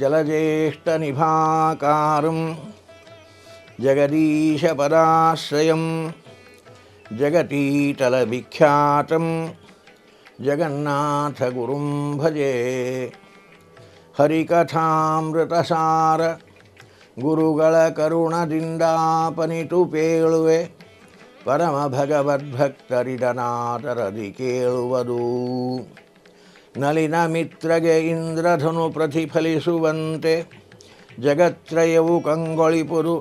ಜಲಜ್ಯೇಷ್ಠನಿಭಾಕಾರಂ ಜಗದೀಶಪದಾಶ್ರಯಂ ಜಗತೀತಲವಿಖ್ಯಾತಂ ಜಗನ್ನಾಥಗುರುಂ ಭಜೆ. ಹರಿಕಥಾಮೃತಸಾರ ಗುರುಗಳ ಕರುಣದಿಂದಾಪನಿತು ಪೇಳುವೆ, ಪರಮ ಭಗವದ್ಭಕ್ತರಿದನಾದರದಿ ಕೇಳುವುದು. ನಲಿನ ಮಿತ್ರಗೆ ಇಂದ್ರಧನು ಪ್ರತಿಫಲಿಸುವಂತೆ ಜಗತ್ರಯವು ಕಂಗೊಳಿಪುರು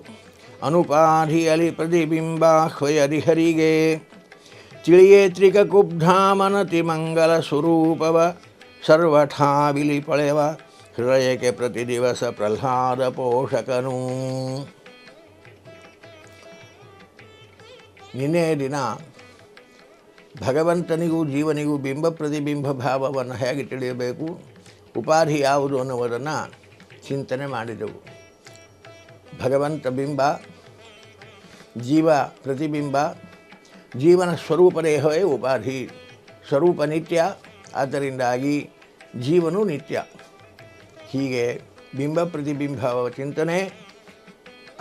ಅನುಪಾಧಿಯಲಿ ಪ್ರತಿಬಿಂಬಾಹ್ವಯದಿ ಹರಿಗೆ. ತಿಳಿಯೇತ್ರಿಕ ಕುಬ್ಧಾಮನತಿ ಮಂಗಲ ಸ್ವರೂಪವ ಸರ್ವಠಾ ಬಿಲಿ ಪಳೆವ ಹೃದಯಕ್ಕೆ ಪ್ರತಿ ದಿವಸ ಪ್ರಹ್ಲಾದ ಪೋಷಕನು. ನಿನ್ನೆ ದಿನ ಭಗವಂತನಿಗೂ ಜೀವನಿಗೂ ಬಿಂಬ ಪ್ರತಿಬಿಂಬ ಭಾವವನ್ನು ಹೇಗೆ ತಿಳಿಯಬೇಕು, ಉಪಾಧಿ ಯಾವುದು ಅನ್ನುವುದನ್ನು ಚಿಂತನೆ ಮಾಡಿದೆವು. ಭಗವಂತ ಬಿಂಬ, ಜೀವ ಪ್ರತಿಬಿಂಬ, ಜೀವನ ಸ್ವರೂಪ ದೇಹವೇ ಉಪಾಧಿ. ಸ್ವರೂಪ ನಿತ್ಯ, ಆದ್ದರಿಂದಾಗಿ ಜೀವನೂ ನಿತ್ಯ. ಹೀಗೆ ಬಿಂಬ ಪ್ರತಿಬಿಂಬ ಚಿಂತನೆ.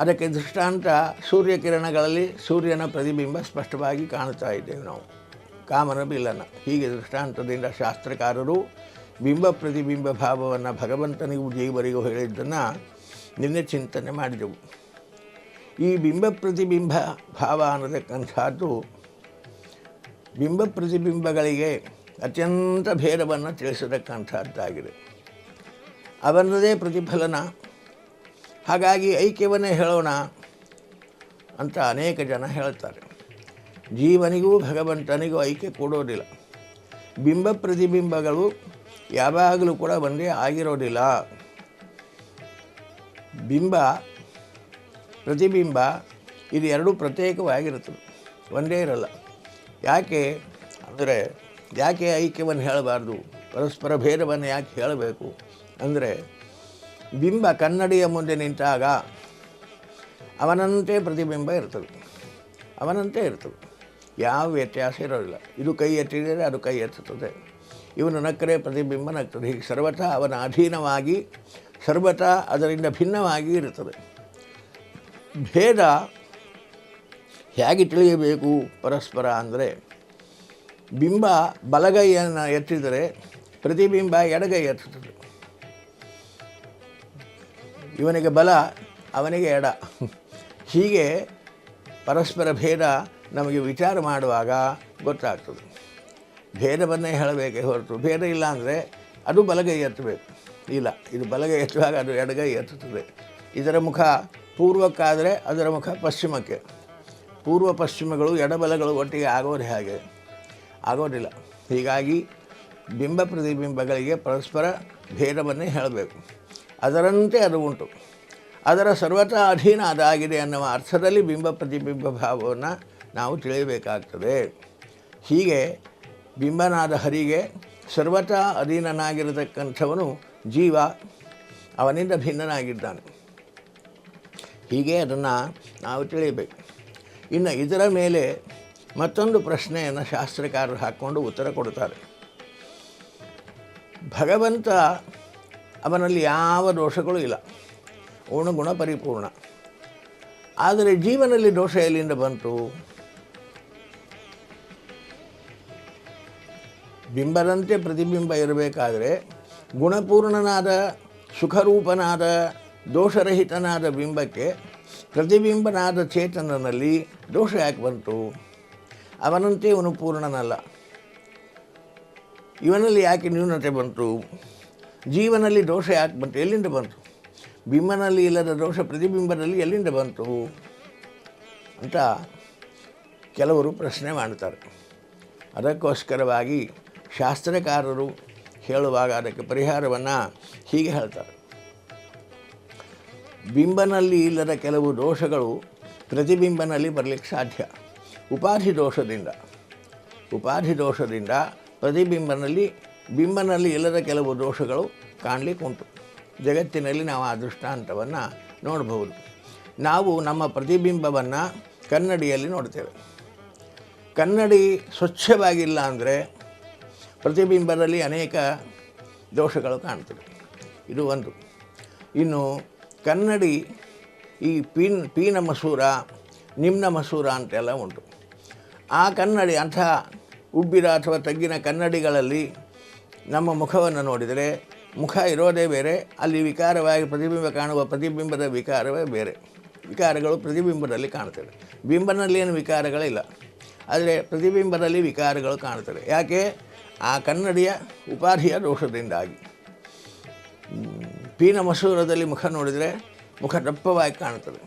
ಅದಕ್ಕೆ ದೃಷ್ಟಾಂತ ಸೂರ್ಯಕಿರಣಗಳಲ್ಲಿ ಸೂರ್ಯನ ಪ್ರತಿಬಿಂಬ ಸ್ಪಷ್ಟವಾಗಿ ಕಾಣುತ್ತಾ ಇದ್ದೇವೆ ನಾವು, ಕಾಮನ ಬಿಲ್ಲನ. ಹೀಗೆ ದೃಷ್ಟಾಂತದಿಂದ ಶಾಸ್ತ್ರಕಾರರು ಬಿಂಬ ಪ್ರತಿಬಿಂಬ ಭಾವವನ್ನು ಭಗವಂತನಿಗೂ ಜೀವರಿಗೂ ಹೇಳಿದ್ದನ್ನು ನಿನ್ನೆ ಚಿಂತನೆ ಮಾಡಿದೆವು. ಈ ಬಿಂಬ ಪ್ರತಿಬಿಂಬ ಭಾವ ಅನ್ನತಕ್ಕಂಥದ್ದು ಬಿಂಬ ಪ್ರತಿಬಿಂಬಗಳಿಗೆ ಅತ್ಯಂತ ಭೇದವನ್ನು ತಿಳಿಸತಕ್ಕಂಥದ್ದಾಗಿದೆ. ಅವನದೇ ಪ್ರತಿಫಲನ. ಹಾಗಾಗಿ ಐಕ್ಯವನ್ನೇ ಹೇಳೋಣ ಅಂತ ಅನೇಕ ಜನ ಹೇಳ್ತಾರೆ. ಜೀವನಿಗೂ ಭಗವಂತನಿಗೂ ಐಕ್ಯ ಕೊಡೋದಿಲ್ಲ. ಬಿಂಬ ಪ್ರತಿಬಿಂಬಗಳು ಯಾವಾಗಲೂ ಕೂಡ ಒಂದೇ ಆಗಿರೋದಿಲ್ಲ. ಬಿಂಬ ಪ್ರತಿಬಿಂಬ ಇದು ಎರಡೂ ಪ್ರತ್ಯೇಕವಾಗಿರುತ್ತದೆ, ಒಂದೇ ಇರಲ್ಲ. ಯಾಕೆ ಅಂದರೆ, ಯಾಕೆ ಐಕ್ಯವನ್ನು ಹೇಳಬಾರ್ದು, ಪರಸ್ಪರ ಭೇದವನ್ನು ಯಾಕೆ ಹೇಳಬೇಕು ಅಂದರೆ, ಬಿಂಬ ಕನ್ನಡಿಯ ಮುಂದೆ ನಿಂತಾಗ ಅವನಂತೆ ಪ್ರತಿಬಿಂಬ ಇರ್ತದೆ, ಅವನಂತೆ ಇರ್ತದೆ, ಯಾವ ವ್ಯತ್ಯಾಸ ಇರೋದಿಲ್ಲ. ಇದು ಕೈ ಎತ್ತಿದರೆ ಅದು ಕೈ ಎತ್ತುತ್ತದೆ, ಇವನು ನಕ್ಕರೆ ಪ್ರತಿಬಿಂಬ ನಗ್ತದೆ. ಹೀಗೆ ಸರ್ವಥಾ ಅವನ ಅಧೀನವಾಗಿ, ಸರ್ವಥಾ ಅದರಿಂದ ಭಿನ್ನವಾಗಿ ಇರುತ್ತದೆ. ಭೇದ ಹೇಗೆ ತಿಳಿಯಬೇಕು ಪರಸ್ಪರ ಅಂದರೆ, ಬಿಂಬ ಬಲಗೈಯನ್ನು ಎತ್ತಿದರೆ ಪ್ರತಿಬಿಂಬ ಎಡಗೈ ಎತ್ತುತ್ತದೆ. ಇವನಿಗೆ ಬಲ, ಅವನಿಗೆ ಎಡ. ಹೀಗೆ ಪರಸ್ಪರ ಭೇದ ನಮಗೆ ವಿಚಾರ ಮಾಡುವಾಗ ಗೊತ್ತಾಗ್ತದೆ. ಭೇದವನ್ನೇ ಹೇಳಬೇಕೇ ಹೊರತು, ಭೇದ ಇಲ್ಲ ಅಂದರೆ ಅದು ಬಲಗೈ ಎತ್ತಬೇಕು. ಇಲ್ಲ, ಇದು ಬಲಗೈ ಎತ್ತುವಾಗ ಅದು ಎಡಗೈ ಎತ್ತುತ್ತದೆ. ಇದರ ಮುಖ ಪೂರ್ವಕ್ಕಾದರೆ ಅದರ ಮುಖ ಪಶ್ಚಿಮಕ್ಕೆ. ಪೂರ್ವ ಪಶ್ಚಿಮಗಳು ಎಡಬಲಗಳು ಒಟ್ಟಿಗೆ ಆಗೋದು ಹೇಗೆ? ಆಗೋದಿಲ್ಲ. ಹೀಗಾಗಿ ಬಿಂಬ ಪ್ರತಿಬಿಂಬಗಳಿಗೆ ಪರಸ್ಪರ ಭೇದವನ್ನೇ ಹೇಳಬೇಕು. ಅದರಂತೆ ಅದು ಉಂಟು, ಅದರ ಸರ್ವತಾ ಅಧೀನ ಅದಾಗಿದೆ ಅನ್ನುವ ಅರ್ಥದಲ್ಲಿ ಬಿಂಬ ಪ್ರತಿಬಿಂಬ ಭಾವವನ್ನು ನಾವು ತಿಳಿಯಬೇಕಾಗ್ತದೆ. ಹೀಗೆ ಬಿಂಬನಾದ ಹರಿಗೆ ಸರ್ವತಾ ಅಧೀನನಾಗಿರತಕ್ಕಂಥವನು ಜೀವ, ಅವನಿಂದ ಭಿನ್ನನಾಗಿದ್ದಾನೆ. ಹೀಗೆ ಅದನ್ನು ನಾವು ತಿಳಿಯಬೇಕು. ಇನ್ನು ಇದರ ಮೇಲೆ ಮತ್ತೊಂದು ಪ್ರಶ್ನೆಯನ್ನು ಶಾಸ್ತ್ರಕಾರರು ಹಾಕ್ಕೊಂಡು ಉತ್ತರ ಕೊಡ್ತಾರೆ. ಭಗವಂತ ಅವನಲ್ಲಿ ಯಾವ ದೋಷಗಳು ಇಲ್ಲ, ಅವನು ಗುಣ ಪರಿಪೂರ್ಣ. ಆದರೆ ಜೀವನಲ್ಲಿ ದೋಷ ಎಲ್ಲಿಂದ ಬಂತು? ಬಿಂಬದಂತೆ ಪ್ರತಿಬಿಂಬ ಇರಬೇಕಾದರೆ ಗುಣಪೂರ್ಣನಾದ, ಸುಖರೂಪನಾದ, ದೋಷರಹಿತನಾದ ಬಿಂಬಕ್ಕೆ ಪ್ರತಿಬಿಂಬನಾದ ಚೇತನನಲ್ಲಿ ದೋಷ ಯಾಕೆ ಬಂತು? ಅವನಂತೆ ಇವನು ಪೂರ್ಣನಲ್ಲ, ಇವನಲ್ಲಿ ಯಾಕೆ ನ್ಯೂನತೆ ಬಂತು? ಜೀವನಲ್ಲಿ ದೋಷ ಯಾಕೆ ಬಂತು? ಎಲ್ಲಿಂದ ಬಂತು? ಬಿಂಬನಲ್ಲಿ ಇಲ್ಲದ ದೋಷ ಪ್ರತಿಬಿಂಬದಲ್ಲಿ ಎಲ್ಲಿಂದ ಬಂತು ಅಂತ ಕೆಲವರು ಪ್ರಶ್ನೆ ಮಾಡ್ತಾರೆ. ಅದಕ್ಕೋಸ್ಕರವಾಗಿ ಶಾಸ್ತ್ರಕಾರರು ಹೇಳುವಾಗ ಅದಕ್ಕೆ ಪರಿಹಾರವನ್ನು ಹೀಗೆ ಹೇಳ್ತಾರೆ. ಬಿಂಬನಲ್ಲಿ ಇಲ್ಲದ ಕೆಲವು ದೋಷಗಳು ಪ್ರತಿಬಿಂಬನಲ್ಲಿ ಬರಲಿಕ್ಕೆ ಸಾಧ್ಯ. ಉಪಾಧಿ ದೋಷದಿಂದ ಬಿಂಬನಲ್ಲಿ ಇಲ್ಲದ ಕೆಲವು ದೋಷಗಳು ಕಾಣಲಿಕ್ಕೆ ಉಂಟು. ಜಗತ್ತಿನಲ್ಲಿ ನಾವು ಆ ದೃಷ್ಟಾಂತವನ್ನು ನೋಡಬಹುದು. ನಾವು ನಮ್ಮ ಪ್ರತಿಬಿಂಬವನ್ನು ಕನ್ನಡಿಯಲ್ಲಿ ನೋಡ್ತೇವೆ. ಕನ್ನಡಿ ಸ್ವಚ್ಛವಾಗಿಲ್ಲ ಅಂದರೆ ಪ್ರತಿಬಿಂಬದಲ್ಲಿ ಅನೇಕ ದೋಷಗಳು ಕಾಣ್ತವೆ. ಇದು ಒಂದು. ಇನ್ನು ಕನ್ನಡಿ ಈ ಪೀನ ಮಸೂರ, ನಿಮ್ನ ಮಸೂರ ಅಂತೆಲ್ಲ ಉಂಟು. ಆ ಕನ್ನಡಿ ಅಂಥ ಉಬ್ಬಿದ ಅಥವಾ ತಗ್ಗಿನ ಕನ್ನಡಿಗಳಲ್ಲಿ ನಮ್ಮ ಮುಖವನ್ನು ನೋಡಿದರೆ ಮುಖ ಇರೋದೇ ಬೇರೆ, ಅಲ್ಲಿ ವಿಕಾರವಾಗಿ ಪ್ರತಿಬಿಂಬ ಕಾಣುವ ಪ್ರತಿಬಿಂಬದ ವಿಕಾರವೇ ಬೇರೆ. ವಿಕಾರಗಳು ಪ್ರತಿಬಿಂಬದಲ್ಲಿ ಕಾಣ್ತವೆ. ಬಿಂಬನಲ್ಲಿ ಏನು ವಿಕಾರಗಳಿಲ್ಲ, ಆದರೆ ಪ್ರತಿಬಿಂಬದಲ್ಲಿ ವಿಕಾರಗಳು ಕಾಣ್ತವೆ. ಯಾಕೆ? ಆ ಕನ್ನಡಿಯ ಉಪಾಧಿಯ ದೋಷದಿಂದಾಗಿ. ಪೀನ ಮಸೂರದಲ್ಲಿ ಮುಖ ನೋಡಿದರೆ ಮುಖ ದಪ್ಪವಾಗಿ ಕಾಣುತ್ತದೆ.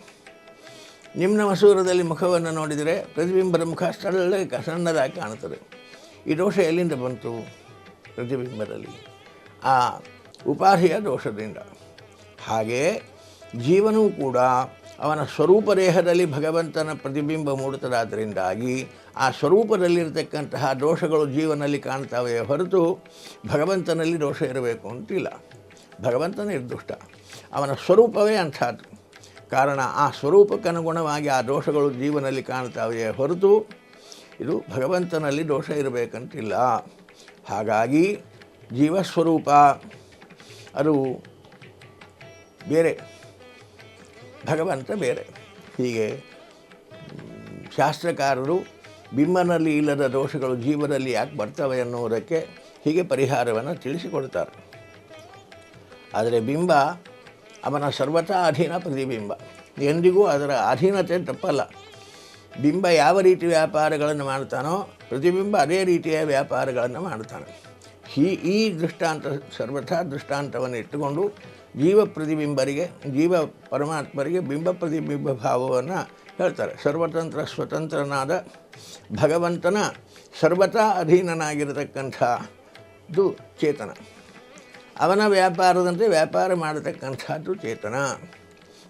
ನಿಮ್ನ ಮಸೂರದಲ್ಲಿ ಮುಖವನ್ನು ನೋಡಿದರೆ ಪ್ರತಿಬಿಂಬದ ಮುಖ ಸಣ್ಣದಾಗಿ ಕಾಣುತ್ತದೆ. ಈ ದೋಷ ಎಲ್ಲಿಂದ ಬಂತು? ಪ್ರತಿಬಿಂಬದಲ್ಲಿ ಆ ಉಪಾಧಿಯ ದೋಷದಿಂದ. ಹಾಗೆಯೇ ಜೀವನೂ ಕೂಡ ಅವನ ಸ್ವರೂಪ ದೇಹದಲ್ಲಿ ಭಗವಂತನ ಪ್ರತಿಬಿಂಬ ಮೂಡುತ್ತದಾದ್ದರಿಂದಾಗಿ ಆ ಸ್ವರೂಪದಲ್ಲಿರತಕ್ಕಂತಹ ದೋಷಗಳು ಜೀವನಲ್ಲಿ ಕಾಣ್ತಾವೆ ಹೊರತು ಭಗವಂತನಲ್ಲಿ ದೋಷ ಇರಬೇಕು ಅಂತಿಲ್ಲ. ಭಗವಂತ ನಿರ್ದುಷ್ಟ, ಅವನ ಸ್ವರೂಪವೇ ಅಂಥದ್ದು. ಕಾರಣ ಆ ಸ್ವರೂಪಕ್ಕನುಗುಣವಾಗಿ ಆ ದೋಷಗಳು ಜೀವನಲ್ಲಿ ಕಾಣ್ತಾವೆಯೇ ಹೊರತು ಇದು ಭಗವಂತನಲ್ಲಿ ದೋಷ ಇರಬೇಕಂತಿಲ್ಲ. ಹಾಗಾಗಿ ಜೀವಸ್ವರೂಪ ಅದು ಬೇರೆ, ಭಗವಂತ ಬೇರೆ. ಹೀಗೆ ಶಾಸ್ತ್ರಕಾರರು ಬಿಂಬನಲ್ಲಿ ಇಲ್ಲದ ದೋಷಗಳು ಜೀವನಲ್ಲಿ ಯಾಕೆ ಬರ್ತವೆ ಅನ್ನುವುದಕ್ಕೆ ಹೀಗೆ ಪರಿಹಾರವನ್ನು ತಿಳಿಸಿಕೊಡ್ತಾರೆ. ಆದರೆ ಬಿಂಬ ಅವನ ಸರ್ವತಾ ಅಧೀನ ಪ್ರತಿಬಿಂಬ, ಎಂದಿಗೂ ಅದರ ಅಧೀನತೆ ತಪ್ಪಲ್ಲ. ಬಿಂಬ ಯಾವ ರೀತಿ ವ್ಯಾಪಾರಗಳನ್ನು ಮಾಡ್ತಾನೋ ಪ್ರತಿಬಿಂಬ ಅದೇ ರೀತಿಯ ವ್ಯಾಪಾರಗಳನ್ನು ಮಾಡ್ತಾನೆ. ಈ ದೃಷ್ಟಾಂತ ಸರ್ವಥಾ ದೃಷ್ಟಾಂತವನ್ನು ಇಟ್ಟುಕೊಂಡು ಜೀವ ಪರಮಾತ್ಮರಿಗೆ ಬಿಂಬ ಪ್ರತಿಬಿಂಬ ಭಾವವನ್ನು ಹೇಳ್ತಾರೆ. ಸರ್ವತಂತ್ರ ಸ್ವತಂತ್ರನಾದ ಭಗವಂತನ ಸರ್ವತಾ ಅಧೀನನಾಗಿರತಕ್ಕಂಥದ್ದು ಚೇತನ, ಅವನ ವ್ಯಾಪಾರದಂತೆ ವ್ಯಾಪಾರ ಮಾಡತಕ್ಕಂಥದ್ದು ಚೇತನ.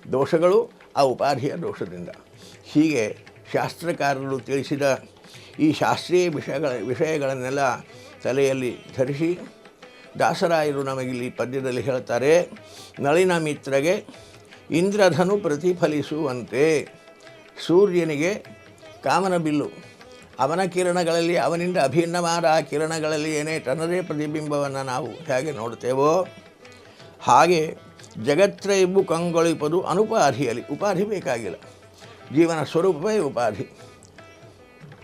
ದೋಷಗಳು ಆ ಉಪಾಧಿಯ ದೋಷದಿಂದ. ಹೀಗೆ ಶಾಸ್ತ್ರಕಾರರು ತಿಳಿಸಿದ ಈ ಶಾಸ್ತ್ರೀಯ ವಿಷಯಗಳನ್ನೆಲ್ಲ ತಲೆಯಲ್ಲಿ ಧರಿಸಿ ದಾಸರಾಯರು ನಮಗಿಲ್ಲಿ ಪದ್ಯದಲ್ಲಿ ಹೇಳ್ತಾರೆ. ನಳಿನ ಮಿತ್ರಗೆ ಇಂದ್ರಧನು ಪ್ರತಿಫಲಿಸುವಂತೆ, ಸೂರ್ಯನಿಗೆ ಕಾಮನ ಬಿಲ್ಲು, ಅವನ ಕಿರಣಗಳಲ್ಲಿ ಅವನಿಂದ ಅಭಿನ್ನವಾದ ಆ ಕಿರಣಗಳಲ್ಲಿ ಏನೇ ತನ್ನದೇ ಪ್ರತಿಬಿಂಬವನ್ನು ನಾವು ಹೇಗೆ ನೋಡ್ತೇವೋ ಹಾಗೆ ಜಗತ್ರೈಬು ಕಂಗೊಳಿಪದು ಅನುಪಾಧಿಯಲ್ಲಿ. ಉಪಾಧಿ ಬೇಕಾಗಿಲ್ಲ, ಜೀವನ ಸ್ವರೂಪವೇ ಉಪಾಧಿ.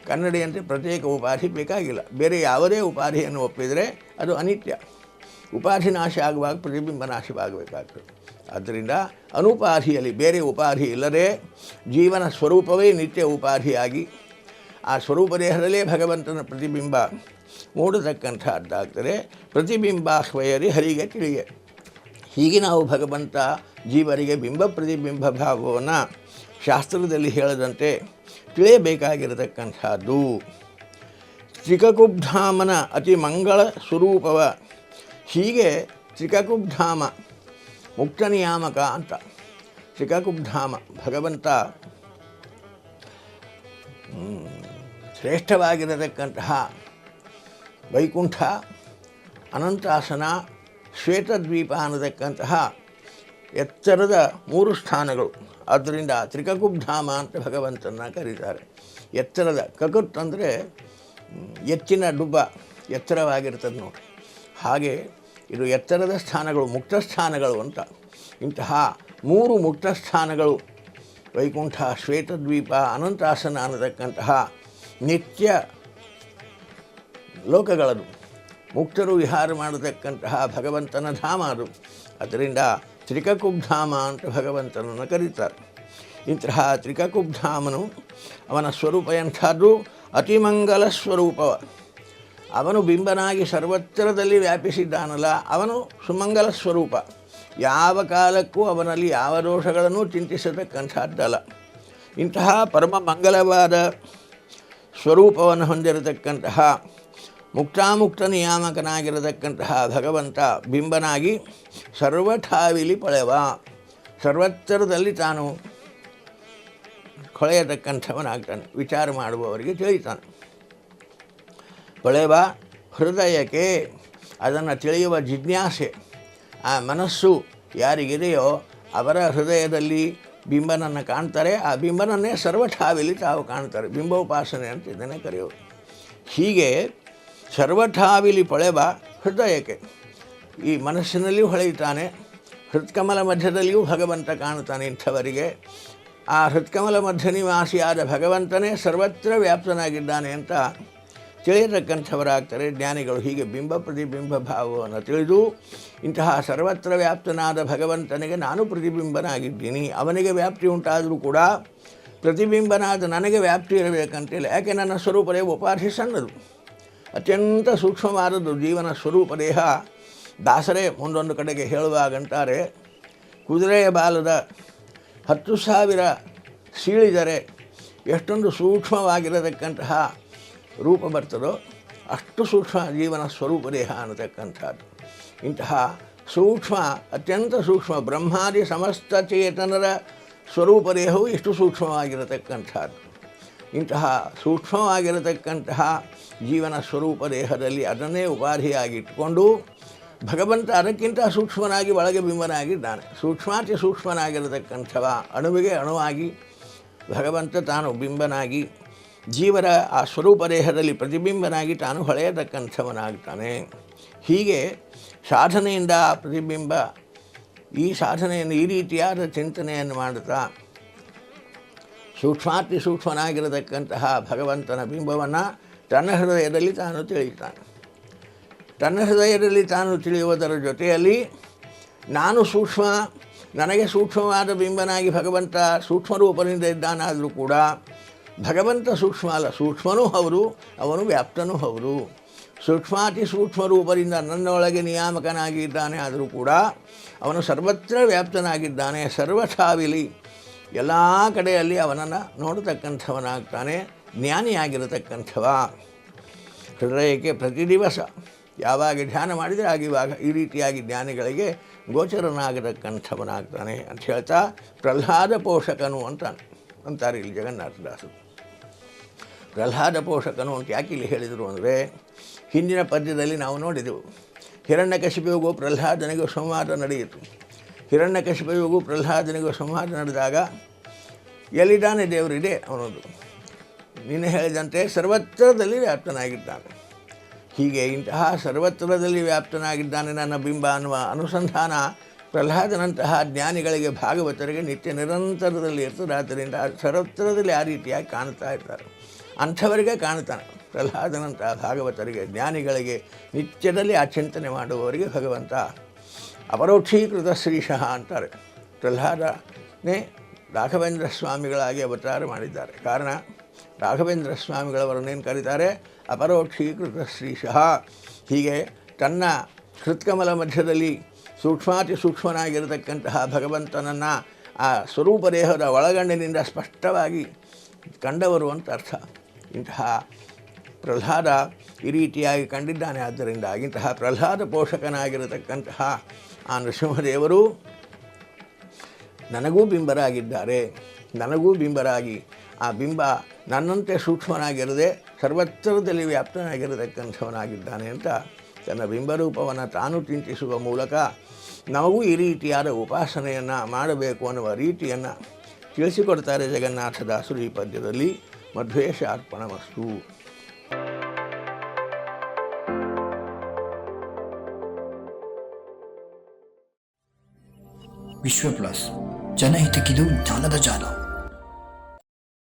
ಕನ್ನಡಿಯಂತೆ ಪ್ರತ್ಯೇಕ ಉಪಾಧಿ ಬೇಕಾಗಿಲ್ಲ. ಬೇರೆ ಯಾವುದೇ ಉಪಾಧಿಯನ್ನು ಒಪ್ಪಿದರೆ ಅದು ಅನಿತ್ಯ. ಉಪಾಧಿ ನಾಶ ಆಗುವಾಗ ಪ್ರತಿಬಿಂಬ ನಾಶವಾಗಬೇಕಾಗ್ತದೆ. ಆದ್ದರಿಂದ ಅನುಪಾಧಿಯಲ್ಲಿ ಬೇರೆ ಉಪಾಧಿ ಇಲ್ಲದೆ ಜೀವನ ಸ್ವರೂಪವೇ ನಿತ್ಯ ಉಪಾಧಿಯಾಗಿ ಆ ಸ್ವರೂಪ ದೇಹದಲ್ಲೇ ಭಗವಂತನ ಪ್ರತಿಬಿಂಬ ಮೂಡತಕ್ಕಂಥದ್ದಾಗ್ತದೆ. ಪ್ರತಿಬಿಂಬಾಹ್ವಯರಿ ಹರಿಗೆ ತಿಳಿಯೆ. ಹೀಗೆ ನಾವು ಭಗವಂತ ಜೀವರಿಗೆ ಬಿಂಬ ಪ್ರತಿಬಿಂಬ ಭಾವವನ್ನು ಶಾಸ್ತ್ರದಲ್ಲಿ ಹೇಳದಂತೆ ತಿಳಿಯಬೇಕಾಗಿರತಕ್ಕಂಥದ್ದು. ತ್ರಿಕಕುಬ್ಧಾಮನ ಅತಿ ಮಂಗಳ ಸ್ವರೂಪವ. ಹೀಗೆ ತ್ರಿಕಕುಬ್ಧಾಮ ಮುಕ್ತ ನಿಯಾಮಕ ಅಂತ. ತ್ರಿಕಕುಬ್ಧಾಮ ಭಗವಂತ ಶ್ರೇಷ್ಠವಾಗಿರತಕ್ಕಂತಹ ವೈಕುಂಠ, ಅನಂತಾಸನ, ಶ್ವೇತದ್ವೀಪ ಅನ್ನತಕ್ಕಂತಹ ಎತ್ತರದ 3 ಸ್ಥಾನಗಳು. ಆದ್ದರಿಂದ ತ್ರಿಕಕುಬ್ಧಾಮ ಅಂತ ಭಗವಂತನ ಕರೀತಾರೆ. ಎತ್ತರದ ಕಕುತ್ ಅಂದರೆ ಎತ್ತಿನ ಡುಬ್ಬ, ಎತ್ತರವಾಗಿರ್ತದೆ ನೋಡಿ. ಹಾಗೆ ಇದು ಎತ್ತರದ ಸ್ಥಾನಗಳು, ಮುಕ್ತ ಸ್ಥಾನಗಳು ಅಂತ. ಇಂತಹ 3 ಮುಕ್ತ ಸ್ಥಾನಗಳು ವೈಕುಂಠ, ಶ್ವೇತದ್ವೀಪ, ಅನಂತಾಸನ ಅನ್ನತಕ್ಕಂತಹ ನಿತ್ಯ ಲೋಕಗಳದು. ಮುಕ್ತರು ವಿಹಾರ ಮಾಡತಕ್ಕಂತಹ ಭಗವಂತನ ಧಾಮ ಅದು. ಅದರಿಂದ ತ್ರಿಕಕುಬ್ಧಾಮ ಅಂತ ಭಗವಂತನನ್ನು ಕರೀತಾರೆ. ಇಂತಹ ತ್ರಿಕಕುಬ್ಧಾಮನು ಅವನ ಸ್ವರೂಪ ಎಂಥದ್ದು? ಅತಿಮಂಗಲ ಸ್ವರೂಪವ. ಅವನು ಬಿಂಬನಾಗಿ ಸರ್ವತ್ರದಲ್ಲಿ ವ್ಯಾಪಿಸಿದ್ದಾನಲ್ಲ, ಅವನು ಸುಮಂಗಲ ಸ್ವರೂಪ. ಯಾವ ಕಾಲಕ್ಕೂ ಅವನಲ್ಲಿ ಯಾವ ದೋಷಗಳನ್ನು ಚಿಂತಿಸತಕ್ಕಂಥದ್ದಲ್ಲ. ಇಂತಹ ಪರಮ ಮಂಗಲವಾದ ಸ್ವರೂಪವನ್ನು ಹೊಂದಿರತಕ್ಕಂತಹ ಮುಕ್ತಾಮುಕ್ತ ನಿಯಾಮಕನಾಗಿರತಕ್ಕಂತಹ ಭಗವಂತ ಬಿಂಬನಾಗಿ ಸರ್ವಠಾವಿಲಿ ಪಳೆವ, ಸರ್ವತ್ರದಲ್ಲಿ ತಾನು ಕೊಳೆಯತಕ್ಕಂಥವನಾಗ್ತಾನೆ. ವಿಚಾರ ಮಾಡುವವರಿಗೆ ತಿಳಿತಾನೆ. ಪಳೆವ ಹೃದಯಕ್ಕೆ, ಅದನ್ನು ತಿಳಿಯುವ ಜಿಜ್ಞಾಸೆ, ಆ ಮನಸ್ಸು ಯಾರಿಗಿದೆಯೋ ಅವರ ಹೃದಯದಲ್ಲಿ ಬಿಂಬನನ್ನು ಕಾಣ್ತಾರೆ. ಆ ಬಿಂಬನನ್ನೇ ಸರ್ವಠಾವಿಲಿ ತಾವು ಕಾಣ್ತಾರೆ. ಬಿಂಬೋಪಾಸನೆ ಅಂತ ಇದನ್ನೇ ಕರೆಯೋದು. ಹೀಗೆ ಸರ್ವಠಾವಿಲಿ ಪಳೆವ ಹೃದಯಕ್ಕೆ, ಈ ಮನಸ್ಸಿನಲ್ಲಿಯೂ ಹೊಳೆಯುತ್ತಾನೆ, ಹೃತ್ಕಮಲ ಮಧ್ಯದಲ್ಲಿಯೂ ಭಗವಂತ ಕಾಣುತ್ತಾನೆ ಇಂಥವರಿಗೆ. ಆ ಹೃತ್ಕಮಲ ಮಧ್ಯ ನಿವಾಸಿಯಾದ ಭಗವಂತನೇ ಸರ್ವತ್ರ ವ್ಯಾಪ್ತನಾಗಿದ್ದಾನೆ ಅಂತ ತಿಳಿಯತಕ್ಕಂಥವರಾಗ್ತಾರೆ ಜ್ಞಾನಿಗಳು. ಹೀಗೆ ಬಿಂಬ ಪ್ರತಿಬಿಂಬ ಭಾವವನ್ನು ತಿಳಿದು ಇಂತಹ ಸರ್ವತ್ರ ವ್ಯಾಪ್ತನಾದ ಭಗವಂತನಿಗೆ ನಾನು ಪ್ರತಿಬಿಂಬನಾಗಿದ್ದೀನಿ, ಅವನಿಗೆ ವ್ಯಾಪ್ತಿ ಉಂಟಾದರೂ ಕೂಡ ಪ್ರತಿಬಿಂಬನಾದ ನನಗೆ ವ್ಯಾಪ್ತಿ ಇರಬೇಕಂತಿಲ್ಲ. ಯಾಕೆ ನನ್ನ ಸ್ವರೂಪ ದೇಹ ಉಪಾಧಿ ಸಣ್ಣದು, ಅತ್ಯಂತ ಸೂಕ್ಷ್ಮವಾದದ್ದು ಜೀವನ ಸ್ವರೂಪ ದೇಹ. ದಾಸರೇ ಮುಂದೊಂದು ಕಡೆಗೆ ಹೇಳುವಾಗಂತಾರೆ, ಕುದುರೆಯ ಬಾಲದ 10,000 ಸೀಳಿದರೆ ಎಷ್ಟೊಂದು ಸೂಕ್ಷ್ಮವಾಗಿರತಕ್ಕಂತಹ ರೂಪ ಬರ್ತದೋ ಅಷ್ಟು ಸೂಕ್ಷ್ಮ ಜೀವನ ಸ್ವರೂಪ ದೇಹ ಅನ್ನತಕ್ಕಂಥದ್ದು. ಇಂತಹ ಸೂಕ್ಷ್ಮ, ಅತ್ಯಂತ ಸೂಕ್ಷ್ಮ ಬ್ರಹ್ಮಾದಿ ಸಮಸ್ತ ಚೇತನರ ಸ್ವರೂಪ ದೇಹವು ಇಷ್ಟು ಸೂಕ್ಷ್ಮವಾಗಿರತಕ್ಕಂಥದ್ದು. ಇಂತಹ ಸೂಕ್ಷ್ಮವಾಗಿರತಕ್ಕಂತಹ ಜೀವನ ಸ್ವರೂಪ ದೇಹದಲ್ಲಿ ಅದನ್ನೇ ಉಪಾಧಿಯಾಗಿಟ್ಟುಕೊಂಡು ಭಗವಂತ ಅದಕ್ಕಿಂತ ಸೂಕ್ಷ್ಮನಾಗಿ ಒಳಗೆ ಬಿಂಬನಾಗಿದ್ದಾನೆ. ಸೂಕ್ಷ್ಮಾತಿ ಸೂಕ್ಷ್ಮನಾಗಿರತಕ್ಕಂಥವ ಅಣುವಿಗೆ ಅಣುವಾಗಿ ಭಗವಂತ ತಾನು ಬಿಂಬನಾಗಿ ಜೀವರ ಆ ಸ್ವರೂಪ ದೇಹದಲ್ಲಿ ಪ್ರತಿಬಿಂಬನಾಗಿ ತಾನು ಹೊಳೆಯತಕ್ಕಂಥವನಾಗ್ತಾನೆ. ಹೀಗೆ ಸಾಧನೆಯಿಂದ ಆ ಪ್ರತಿಬಿಂಬ, ಈ ಸಾಧನೆಯನ್ನು ಈ ರೀತಿಯಾದ ಚಿಂತನೆಯನ್ನು ಮಾಡುತ್ತಾ ಸೂಕ್ಷ್ಮಾತಿ ಸೂಕ್ಷ್ಮನಾಗಿರತಕ್ಕಂತಹ ಭಗವಂತನ ಬಿಂಬವನ್ನು ತನ್ನ ಹೃದಯದಲ್ಲಿ ತಾನು ತಿಳಿಯುತ್ತಾನೆ. ತನ್ನ ಹೃದಯದಲ್ಲಿ ತಾನು ತಿಳಿಯುವುದರ ಜೊತೆಯಲ್ಲಿ ನಾನು ಸೂಕ್ಷ್ಮ, ನನಗೆ ಸೂಕ್ಷ್ಮವಾದ ಬಿಂಬನಾಗಿ ಭಗವಂತ ಸೂಕ್ಷ್ಮ ರೂಪದಿಂದ ಇದ್ದಾನಾದರೂ ಕೂಡ ಭಗವಂತ ಸೂಕ್ಷ್ಮ ಅಲ್ಲ, ಸೂಕ್ಷ್ಮನೂ ಹೌದು, ಅವನು ವ್ಯಾಪ್ತನೂ ಹೌದು. ಸೂಕ್ಷ್ಮಾತಿ ಸೂಕ್ಷ್ಮ ರೂಪದಿಂದ ನನ್ನೊಳಗೆ ನಿಯಾಮಕನಾಗಿ ಇದ್ದಾನೆ, ಆದರೂ ಕೂಡ ಅವನು ಸರ್ವತ್ರ ವ್ಯಾಪ್ತನಾಗಿದ್ದಾನೆ. ಸರ್ವಥಾವಿಲಿ ಎಲ್ಲ ಕಡೆಯಲ್ಲಿ ಅವನನ್ನು ನೋಡತಕ್ಕಂಥವನಾಗ್ತಾನೆ, ಜ್ಞಾನಿಯಾಗಿರತಕ್ಕಂಥವ. ಹೃದಯಕ್ಕೆ ಪ್ರತಿ ದಿವಸ ಯಾವಾಗ ಧ್ಯಾನ ಮಾಡಿದರೆ ಆಗಿವಾಗ ಈ ರೀತಿಯಾಗಿ ಜ್ಞಾನಿಗಳಿಗೆ ಗೋಚರನಾಗತಕ್ಕಂಥವನಾಗ್ತಾನೆ ಅಂತ ಹೇಳ್ತಾ ಪ್ರಹ್ಲಾದ ಪೋಷಕನು ಅಂತಾರೆ ಇಲ್ಲಿ ಜಗನ್ನಾಥದಾಸರು. ಪ್ರಹ್ಲಾದ ಪೋಷಕನು ಅಂತ ಯಾಕೆ ಇಲ್ಲಿ ಹೇಳಿದರು ಅಂದರೆ, ಹಿಂದಿನ ಪದ್ಯದಲ್ಲಿ ನಾವು ನೋಡಿದೆವು, ಹಿರಣ್ಯಕಶಿಪಿಗೂ ಪ್ರಹ್ಲಾದನಿಗೂ ಸಂವಾದ ನಡೆಯಿತು. ಹಿರಣ್ಯಕಶಿಪಿಗೂ ಪ್ರಹ್ಲಾದನಿಗೂ ಸಂವಾದ ನಡೆದಾಗ ಎಲ್ಲಿದ್ದಾನೆ ದೇವರಿದೆ ಅವನದು, ನೀನು ಹೇಳಿದಂತೆ ಸರ್ವತ್ರದಲ್ಲಿ ವ್ಯಾಪ್ತನಾಗಿದ್ದಾನೆ. ಹೀಗೆ ಇಂತಹ ಸರ್ವತ್ರದಲ್ಲಿ ವ್ಯಾಪ್ತನಾಗಿದ್ದಾನೆ ನನ್ನ ಬಿಂಬ ಅನ್ನುವ ಅನುಸಂಧಾನ ಪ್ರಹ್ಲಾದನಂತಹ ಜ್ಞಾನಿಗಳಿಗೆ, ಭಾಗವತರಿಗೆ ನಿತ್ಯ ನಿರಂತರದಲ್ಲಿ ಇರ್ತದೆ. ಆದ್ದರಿಂದ ಸರ್ವತ್ರದಲ್ಲಿ ಆ ರೀತಿಯಾಗಿ ಕಾಣ್ತಾ ಇರ್ತಾರೆ. ಅಂಥವರಿಗೆ ಕಾಣ್ತಾನೆ. ಪ್ರಹ್ಲಾದನಂತಹ ಭಾಗವತರಿಗೆ, ಜ್ಞಾನಿಗಳಿಗೆ, ನಿತ್ಯದಲ್ಲಿ ಆ ಚಿಂತನೆ ಮಾಡುವವರಿಗೆ ಭಗವಂತ ಅಪರೋಕ್ಷೀಕೃತ ಶ್ರೀಶಃ ಅಂತಾರೆ. ಪ್ರಹ್ಲಾದನೇ ರಾಘವೇಂದ್ರ ಸ್ವಾಮಿಗಳಾಗಿ ಅವತಾರ ಮಾಡಿದ್ದಾರೆ. ಕಾರಣ ರಾಘವೇಂದ್ರ ಸ್ವಾಮಿಗಳವರನ್ನೇನು ಕರೀತಾರೆ, ಅಪರೋಕ್ಷೀಕೃತ ಶ್ರೀಶಃ. ಹೀಗೆ ತನ್ನ ಹೃತ್ಕಮಲ ಮಧ್ಯದಲ್ಲಿ ಸೂಕ್ಷ್ಮಾತಿ ಸೂಕ್ಷ್ಮನಾಗಿರತಕ್ಕಂತಹ ಭಗವಂತನನ್ನು ಆ ಸ್ವರೂಪ ದೇಹದ ಒಳಗಣ್ಣಿನಿಂದ ಸ್ಪಷ್ಟವಾಗಿ ಕಂಡವರು ಅಂತ ಅರ್ಥ. ಇಂತಹ ಪ್ರಹ್ಲಾದ ಈ ರೀತಿಯಾಗಿ ಕಂಡಿದ್ದಾನೆ. ಆದ್ದರಿಂದ ಇಂತಹ ಪ್ರಹ್ಲಾದ ಪೋಷಕನಾಗಿರತಕ್ಕಂತಹ ಆ ನೃಸಿಂಹದೇವರು ನನಗೂ ಬಿಂಬರಾಗಿದ್ದಾರೆ. ನನಗೂ ಬಿಂಬರಾಗಿ ಆ ಬಿಂಬ ನನ್ನಂತೆ ಸೂಕ್ಷ್ಮನಾಗಿರದೆ ಸರ್ವತ್ರದಲ್ಲಿ ವ್ಯಾಪ್ತನಾಗಿರತಕ್ಕಂಥವನಾಗಿದ್ದಾನೆ ಅಂತ ತನ್ನ ಬಿಂಬರೂಪವನ್ನು ತಾನು ಚಿಂತಿಸುವ ಮೂಲಕ ನಮಗೂ ಈ ರೀತಿಯಾದ ಉಪಾಸನೆಯನ್ನು ಮಾಡಬೇಕು ಅನ್ನುವ ರೀತಿಯನ್ನು ತಿಳಿಸಿಕೊಡ್ತಾರೆ ಜಗನ್ನಾಥದಾಸರು ಈ ಪದ್ಯದಲ್ಲಿ. ಮಧ್ವೇಶ ಅರ್ಪಣಮಸ್ತು. ವಿಶ್ವ ಪ್ಲಸ್ ಜನಹಿತಕ್ಕಿದು ಜ್ಞಾನದ ಜಾಲ.